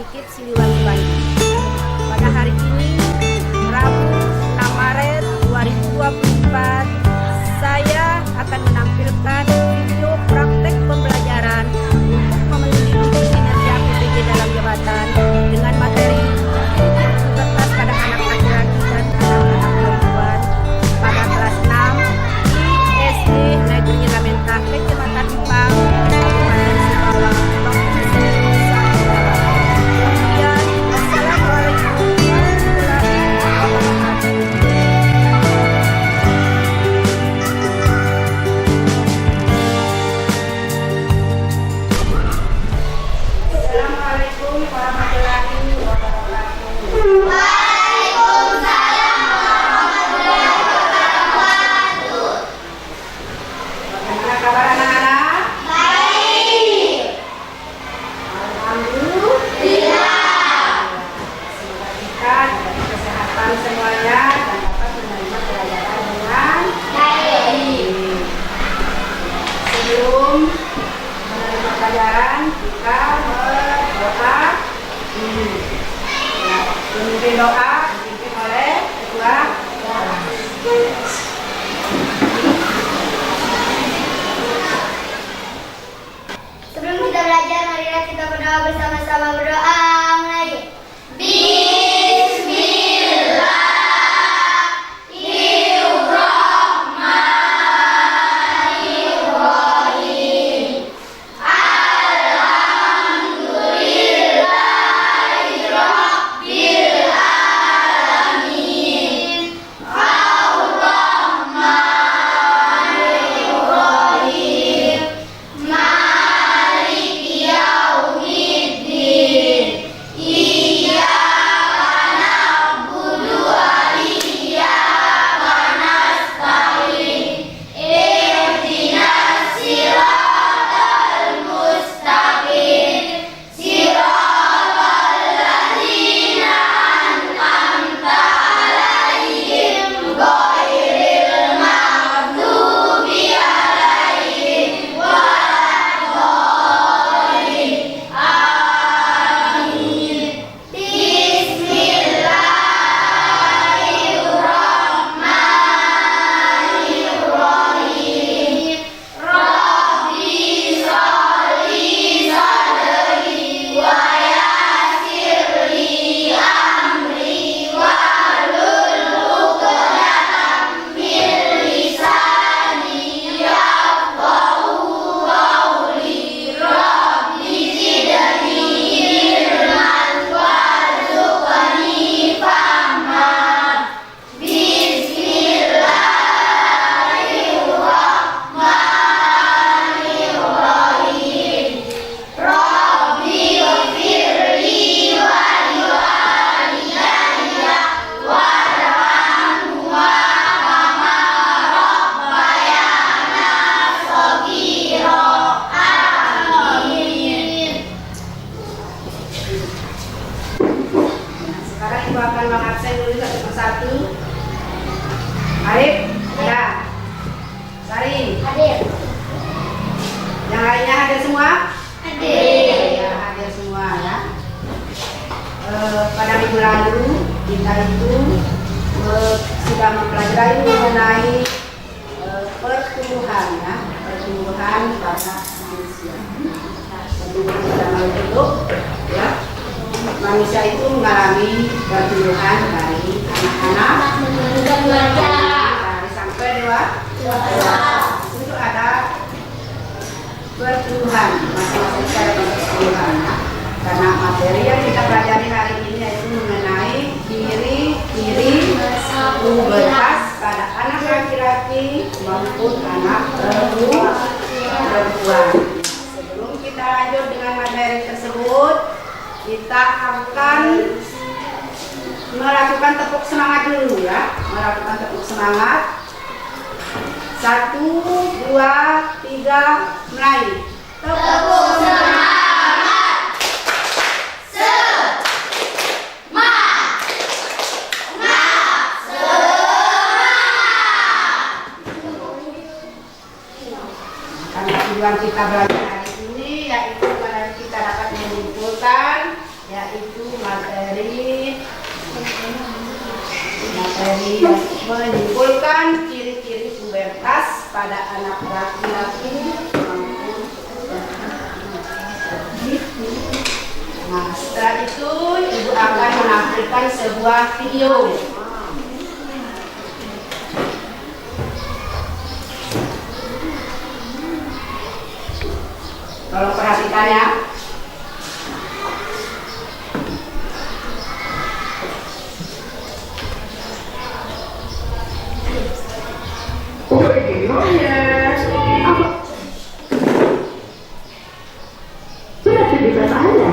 Penyakit Siliwangi Bandung. Pada hari ini, Rabu 6 Maret 2024, saya akan menampilkan video praktek pembelajaran untuk memenuhi kinerja PPG dalam jabatan dengan materi pikir pubertas pada anak laki-laki dan anak-anak perempuan pada kelas 6 di SD Negeri Lamentah, Kecamatan Empang, Kabupaten Sumbawa, Provinsi Nusa Tenggara Barat. Kemudian, wassalamualaikum warahmatullahi wabarakatuh. Assalamualaikum warahmatullahi wabarakatuh. Bagaimana kabar anak-anak? Baik. Alhamdulillah. Semoga kita dapat kesehatan semuanya dan dapat menerima pelajaran dengan baik. Sebelum menerima pelajaran, kita berdoa dulu. Ya, pemimpin doa dipimpin oleh ketua kelas. Sebelum kita belajar, marilah kita berdoa bersama-sama. Berdoa mulai. Bismillahirrahmanirrahim. Alhamdulillahirabbil alamin. Ar-Rahmanirrahim. Maliki yaumiddin. Iyyaka na'budu wa iyyaka nasta'in. Ihdinas siratal mustaqim. Siratal ladzina an'amta 'alaihim ghairil maghdubi 'alaihim waladdallin. Amin. Bismillahirrahmanirrahim. Rabbi sholli sadri wa yassir li amri wahlul 'uqdatam min lisani yafqahu qawli. Rabbi zidni ilman warzuqni fahman. Bismillahirrahmanirrahim. Rabbi ighfirli wa liwalidayya warhamhuma kama rabbayana shaghira. Amin. Sekarang ibu akan mengabsen dulu satu persatu. Arif, ada. Sari, Hadir. yang lainnya hadir semua? Hadir. Ya, hadir semua ya. Pada minggu lalu kita itu sudah mempelajari mengenai pertumbuhan ya, pertumbuhan pada manusia. Pertumbuhan pada makhluk ya. Manusia itu mengalami pertumbuhan dari anak-anak dari sampai dewasa. Itu ada pertumbuhan, masing-masing cara pertumbuhan ya. Karena materi yang kita pelajari hari ini yaitu mengenai ciri-ciri pubertas pada anak laki-laki maupun anak perempuan. Sebelum kita lanjut dengan materi tersebut, kita akan melakukan tepuk semangat dulu ya. Melakukan tepuk semangat. 1, 2, 3, mulai. Tepuk semangat. Karena tujuan kita belajar hari ini yaitu kita dapat menyimpulkan yaitu menyaksikan sebuah video. Tolong perhatikan ya. Beraktivitas Anda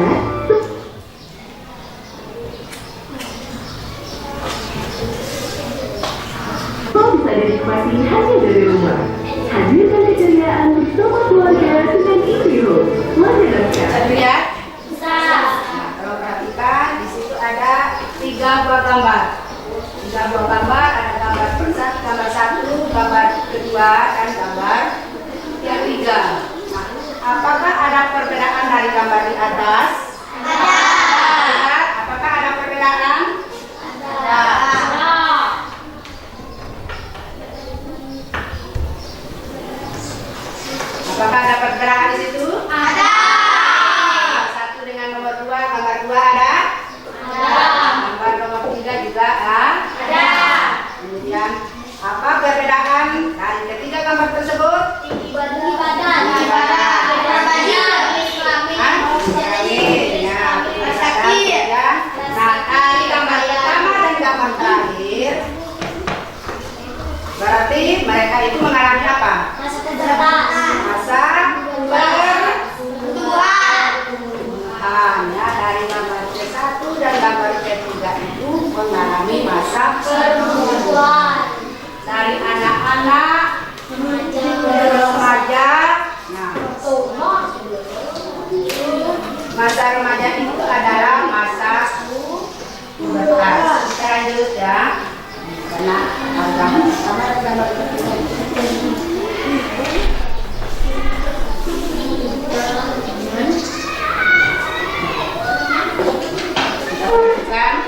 kok bisa dinikmati hanya dari rumah. Hadirkan keceriaan bersama keluarga dengan IndiHome. Menyenangkan. Bisa dilihat? Bisa. Nah, kalau perhatikan di situ ada 3 buah gambar. 3 buah gambar, ada gambar satu, gambar kedua, dan gambar yang 3. Nah, apakah ada perbedaan dari gambar di atas? Ada. Apakah ada perbedaan? Ada. Apakah ada perbedaan di situ? Ada. Satu dengan nomor 2, gambar 2 ada? Gambar nomor 3 juga ada. Kemudian apa perbedaan dari ketiga gambar tersebut? Tinggi badan. Nah, dari gambar pertama dan gambar terakhir, berarti mereka itu mengalami apa? Masa pubertas. Masa pertumbuhan. Ya, dari gambar C1 dan gambar C3 itu mengalami masa pertumbuhan. Dari anak-anak ke remaja. Nah, masa remaja itu adalah masa pubertas. Kita lanjut ya. Karena sama gambar kan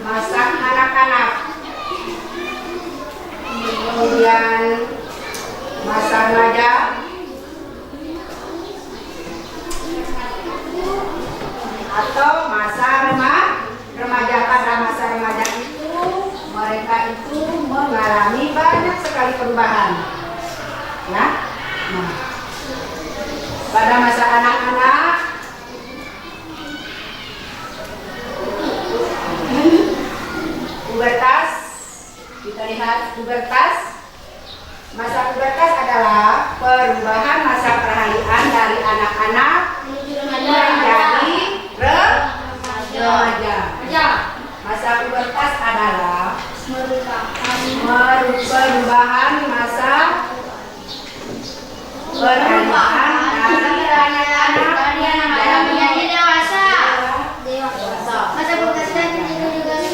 masa anak-anak, kemudian masa remaja, atau masa remaja. Pada masa remaja itu mereka itu mengalami banyak sekali perubahan ya. Nah, pada masa anak-anak pubertas, kita lihat pubertas. Masa pubertas adalah perubahan masa peralihan dari anak-anak menjadi remaja. Masa pubertas adalah perubahan masa peralihan dari anak-anak menjadi dewasa.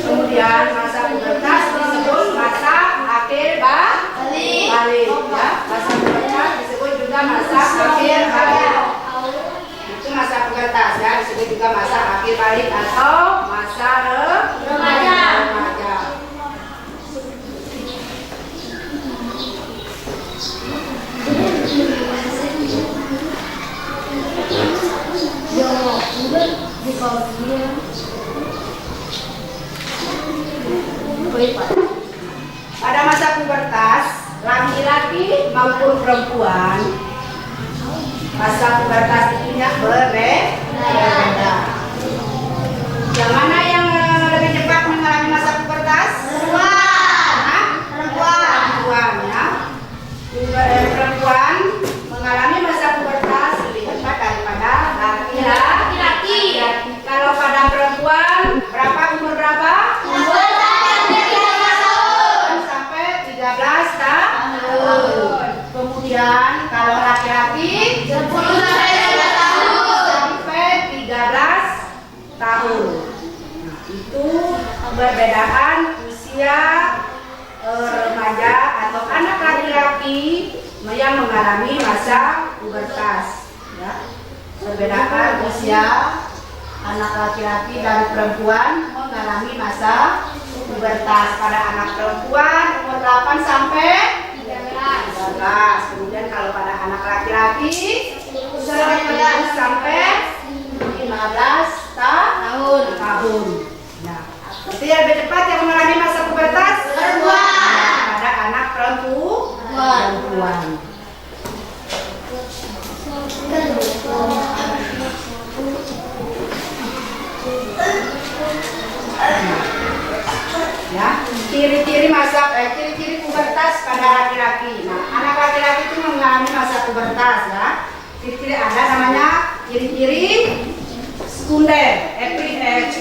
Kemudian masa pubertas disebut masa akhir balik ya. Masa pubertas disebut juga masa akhir balik. Itu masa pubertas ya, disebut juga masa akhir balik atau masa remaja. Pada masa pubertas, laki-laki maupun perempuan, masa pubertas itu berbeda. Yang mana yang lebih cepat mengalami masa pubertas? Perempuan ya. Perempuan mengalami masa pubertas lebih cepat daripada laki-laki. Kalau pada perempuan, umur berapa? Sampai 13 tahun. Kemudian kalau laki-laki 10 sampai 13 tahun. Nah, itu perbedaan usia remaja atau anak laki-laki yang mengalami masa pubertas ya. Perbedaan usia anak laki-laki dan perempuan mengalami masa pubertas. Pada anak perempuan umur 8 sampai 13. Kemudian kalau pada anak laki-laki 10 sampai 15 tahun. Biar lebih cepat yang mengalami masa pubertas pada anak perempuan. Ya, ciri-ciri pubertas pada laki-laki. Nah, anak laki-laki itu mengalami masa pubertas ya. Ciri-ciri ada namanya ciri-ciri sekunder,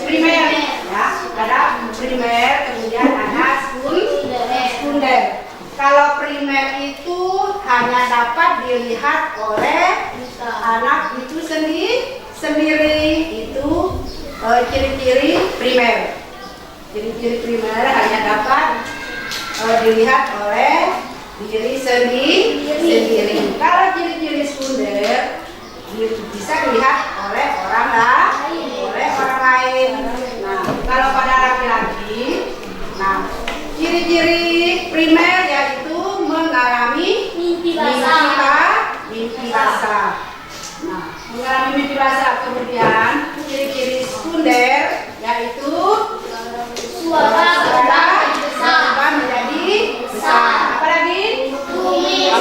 primer ya. Ada primer, kemudian ada sekunder. Kalau primer itu hanya dapat dilihat oleh anak itu sendiri itu ciri-ciri primer. Ciri-ciri primer hanya dapat dilihat oleh diri sendiri. Kalau ciri-ciri sekunder bisa dilihat oleh orang lain. Nah, kalau pada laki-laki, nah ciri-ciri primer yaitu mengalami mimpi basah. Nah, mengalami mimpi basah. Kemudian ciri-ciri sekunder yaitu suara menjadi besar. Apa lagi? Tumis.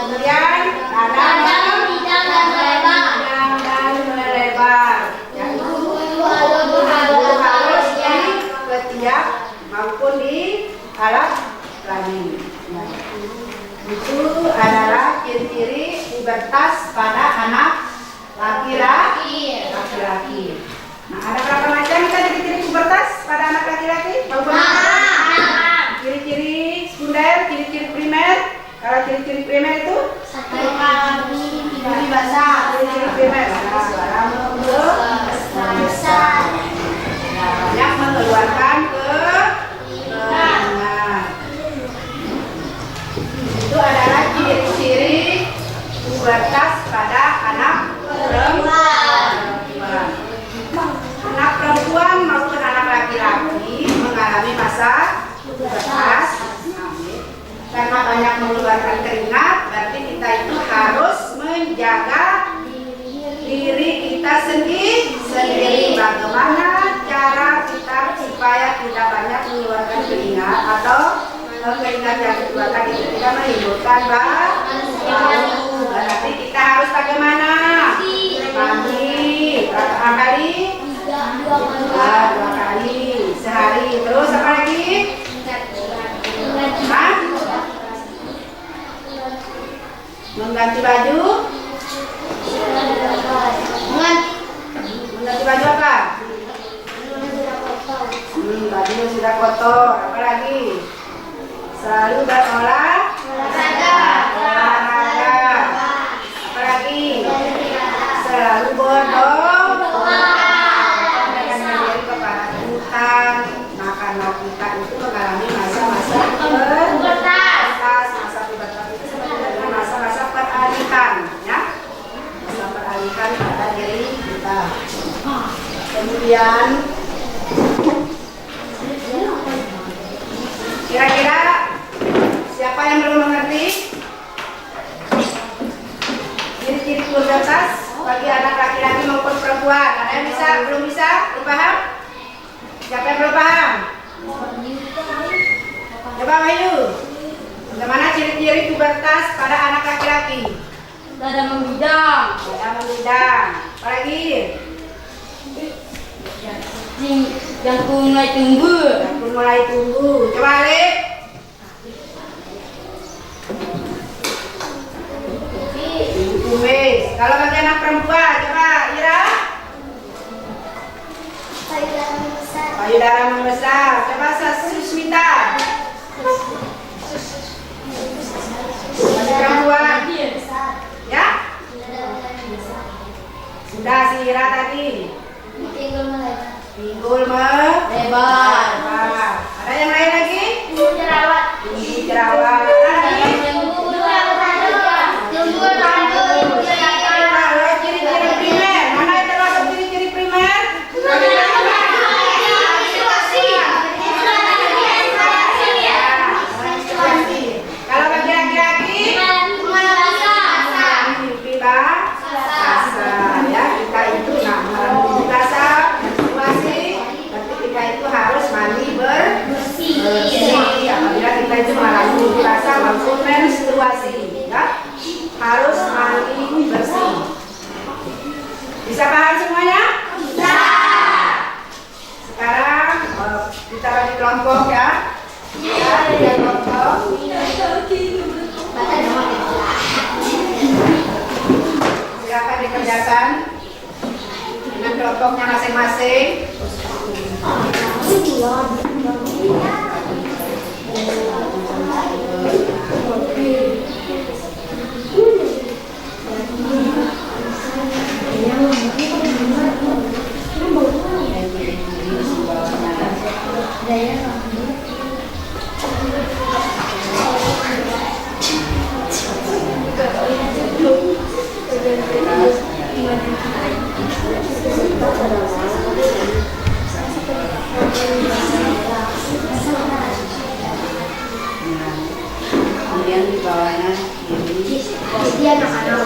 Kemudian bidang dan melebar. Yaitu harus di ketiak maupun di alat kelamin. Nah, itu adalah ciri-ciri pubertas pada anak laki-laki. Nah, ada berapa macam ciri-ciri pubertas pada anak laki-laki? Ciri-ciri sekunder, ciri-ciri primer. Kalau ciri-ciri primer itu mimpi basah. Ciri-ciri primer suara membesar. Banyak mengeluarkan keringat. Itu adalah ciri-ciri pubertas pada anak perempuan. Anak perempuan maupun anak laki-laki mengalami masa pubertas karena banyak mengeluarkan keringat. Berarti kita itu harus menjaga diri kita sendiri. Bagaimana cara kita supaya tidak banyak mengeluarkan keringat atau keringat yang dikeluarkan itu tidak menimbulkan bau. Berarti kita harus bagaimana? Mandi berapa kali? 2 kali sehari. Terus apa lagi? Mengganti baju? Mengganti baju apa? Baju sudah kotor. Apa lagi? Selalu berolahraga. Apa lagi? Selalu berdoa diri kepada Tuhan. Maka kita itu mengalami masa-masa pubertas. Masa pubertas itu sebenarnya masa-masa peralihan, ya. Masa peralihan pada diri kita. Kemudian kira-kira siapa yang belum mengerti ciri-ciri pubertas bagi anak laki-laki maupun perempuan? Ada yang belum bisa? Belum paham? Siapa yang belum paham? Coba Wahyu, bagaimana ciri-ciri pubertas pada anak laki-laki? Dada membidang. Apa lagi? Jangkung mulai tumbuh. Coba Alif. Kumis. Kalau bagi anak perempuan, coba Ira. Payudara membesar. Coba Susmita. Bagi perempuan. Ya? Sudah si Ira tadi. Pinggul melebar. Ada yang lain lagi? Tumbuh jerawat. Kalau ciri-ciri primer, mana yang termasuk ciri-ciri primer? Kalau bagi laki-laki, mimpi basah. rasa ya. Kita itu mengalami rasa menstruasi, berarti kita itu harus mandi bersih. Apabila kita itu mengalami rasa maupun menstruasi, ya, harus mandi bersih. Bisa paham semuanya? Bisa. Sekarang kita bagi kelompok ya. Ya, bagi kelompok. Silakan dikerjakan dengan kelompoknya masing-masing. Kemudian di bawahnya kiri. Jadi anak-anak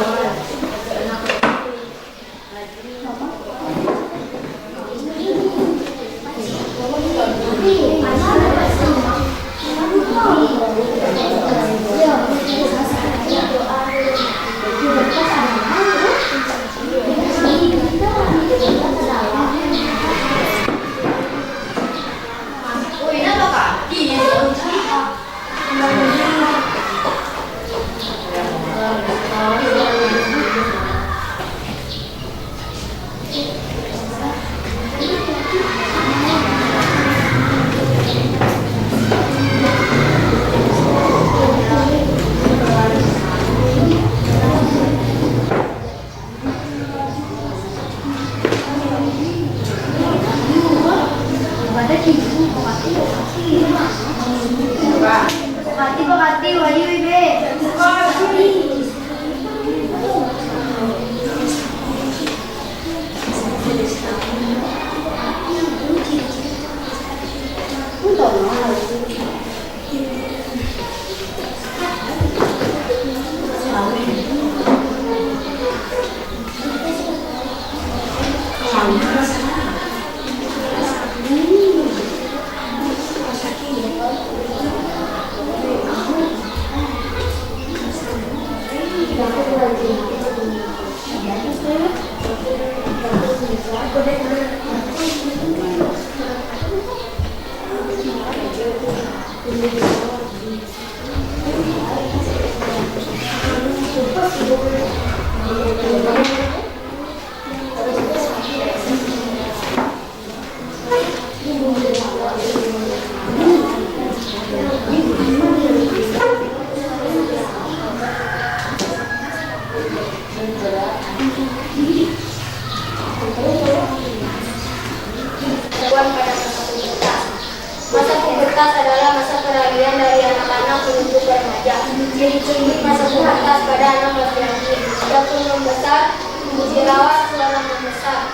Masa pubertas adalah masa peralihan dari anak-anak menuju ke remaja. Ciri-ciri masa pubertas pada anak laki-laki: dapur membesar, tumbuh jerawat, suara membesar.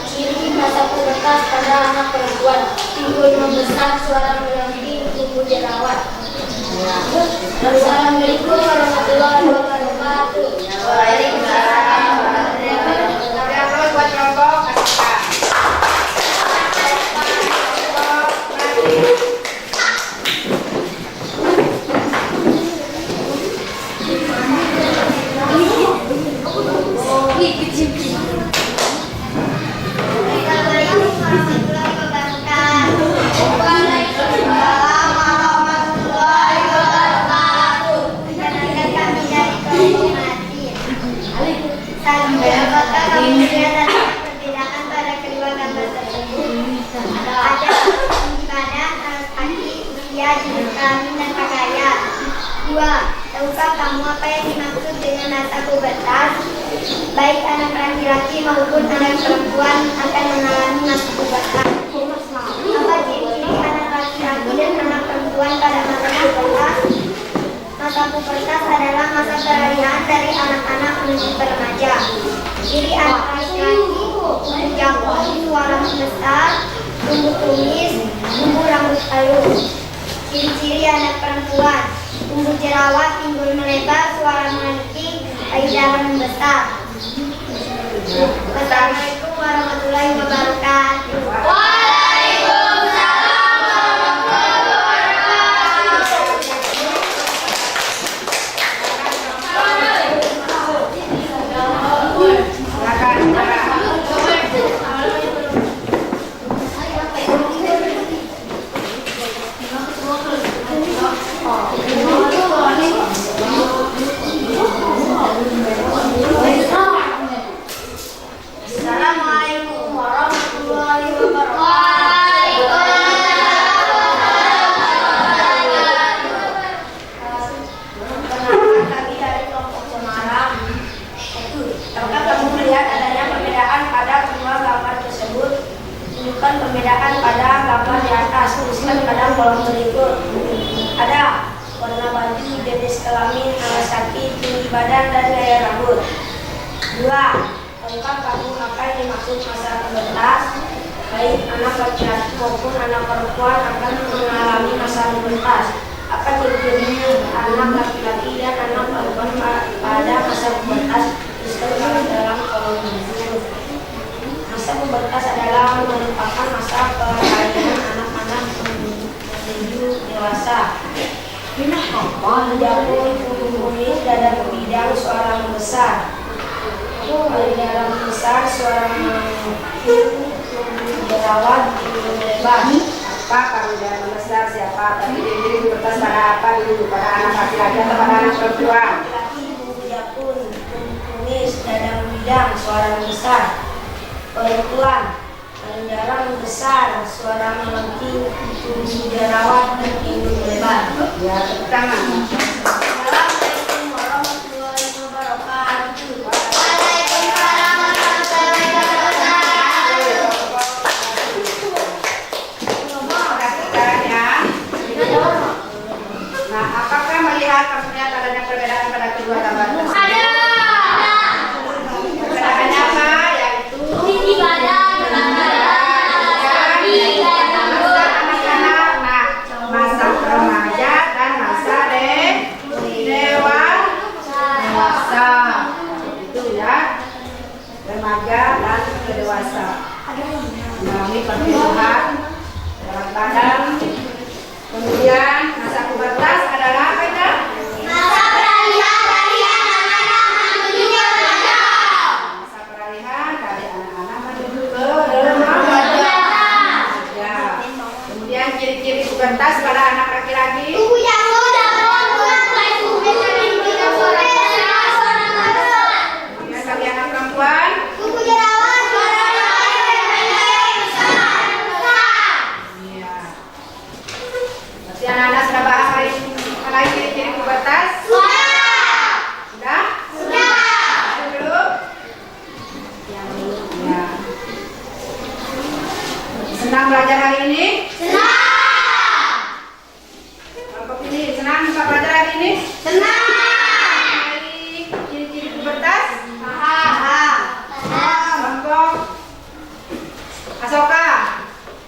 Ciri masa pubertas pada anak perempuan: pinggul membesar, suara melengking, tumbuh jerawat. Assalamualaikum warahmatullahi wabarakatuh. Waalaikumsalam warahmatullahi wabarakatuh. Terus buat kelompok kasihkan. Assalamualaikum warahmatullahi wabarakatuh. Waalaikumsalam warahmatullahi wabarakatuh. Perkenalkan kami dari kelompok Martin. Sambil apakah kamu melihat ada perbedaan pada kedua gambar tersebut? Ada tinggi badan, alas kaki, usia, jenis kelamin, dan pakaian. 2. Tahukah kamu apa yang dimaksud dengan masa pubertas? Baik anak laki-laki maupun anak perempuan akan mengalami masa pubertas. Apa ciri-ciri anak laki-laki dan anak perempuan pada masa pubertas? Masa pubertas adalah masa peralihan dari anak-anak menuju ke remaja. Ciri anak laki-laki: tumbuh jangkung, suara membesar, tumbuh tumis, tumbuh rambut halus. Ciri-ciri anak perempuan: tumbuh jerawat, pinggul melebar, suara melengking, lagi dalam membesar. Wassalamualaikum warahmatullahi wabarakatuh. Assalamualaikum warahmatullahi wabarakatuh. Perkenalkan kami dari kelompok Semarang. Apakah kamu melihat adanya perbedaan pada kedua gambar tersebut? Tunjukkan perbedaan pada gambar di atas. Tuliskan pada kolom berikut. Ada warna baju, jenis kelamin, alas kaki, tinggi badan, dan gaya rambut. 2. Tahukah kamu apa yang dimaksud masa pubertas? Baik anak laki-laki maupun anak perempuan akan mengalami masa pubertas. Apa ciri-cirinya anak laki-laki dan anak perempuan pada masa pubertas? Tuliskan dalam kolom berikut. Masa pubertas adalah merupakan masa peralihan anak-anak menuju dewasa. Menjapur, kumis, dada bidang, suara membesar. Dalam besar, suara berawat, lebar. Apa kalau dalam membesar siapa? Tapi diri pubertas pada apa dulu? Pada anak laki-laki atau pada anak perempuan? Laki-laki menjapur, kumis, dada bidang, suara membesar. Perempuan paling jarang besar, suara melenting, tubuh jerawat, dan hidung lebar. Ya, tepuk tangan. Assalamualaikum warahmatullahi wabarakatuh. Waalaikumsalam warahmatullahi wabarakatuh. Perhatikan ya. Nah, apakah melihat adanya perbedaan pada kedua gambar tersebut? Perbedaannya apa? Yaitu Tinggi badan, masa remaja dan masa dewasa. Itu ya, remaja dan dewasa. Mengalami pertumbuhan berat badan. Kemudian masa pubertas adalah apa itu? Masa peralihan dari anak-anak menuju remaja. Masa peralihan dari anak-anak menuju ke remaja. Ya. Kemudian ciri-ciri pubertas pada anak laki-laki. Kuku janggut, mulai tumbuh, suara besar. Kemudian bagi anak perempuan. Kuku jerawat, suara besar. Iya. Berarti anak-anak sudah paham mengenai ciri-ciri pubertas? Sudah? Ada belum? Yang belum. Ya. Senang belajar hari ini? Kelompok ini senang buka belajar hari ini? Mengenai ciri-ciri pubertas? Paham. Kelompok Asoka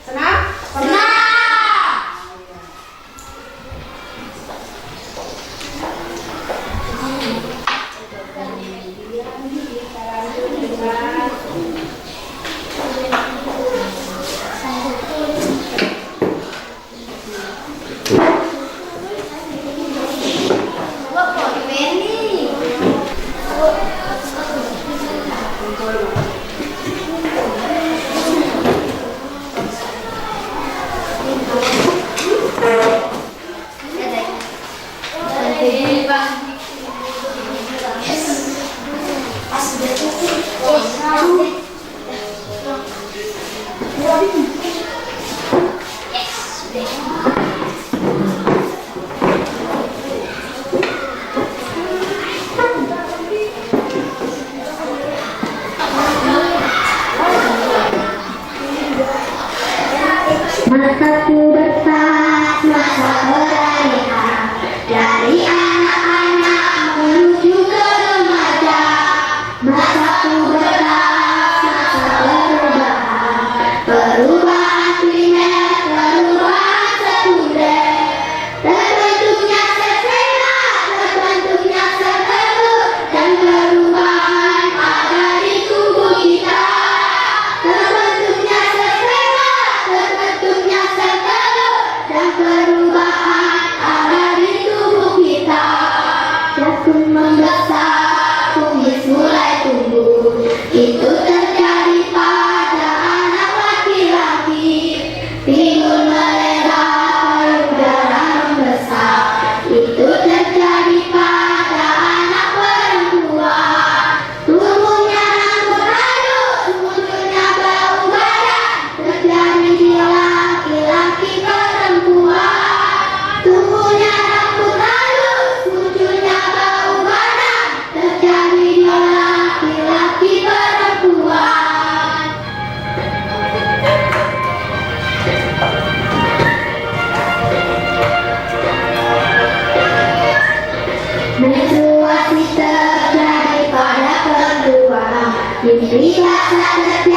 senang? Kita lanjut dengan Masa pubertas, masa peralihan dari anak-anak menuju ke remaja. Masa pubertas, semakin bebas beraktivitas.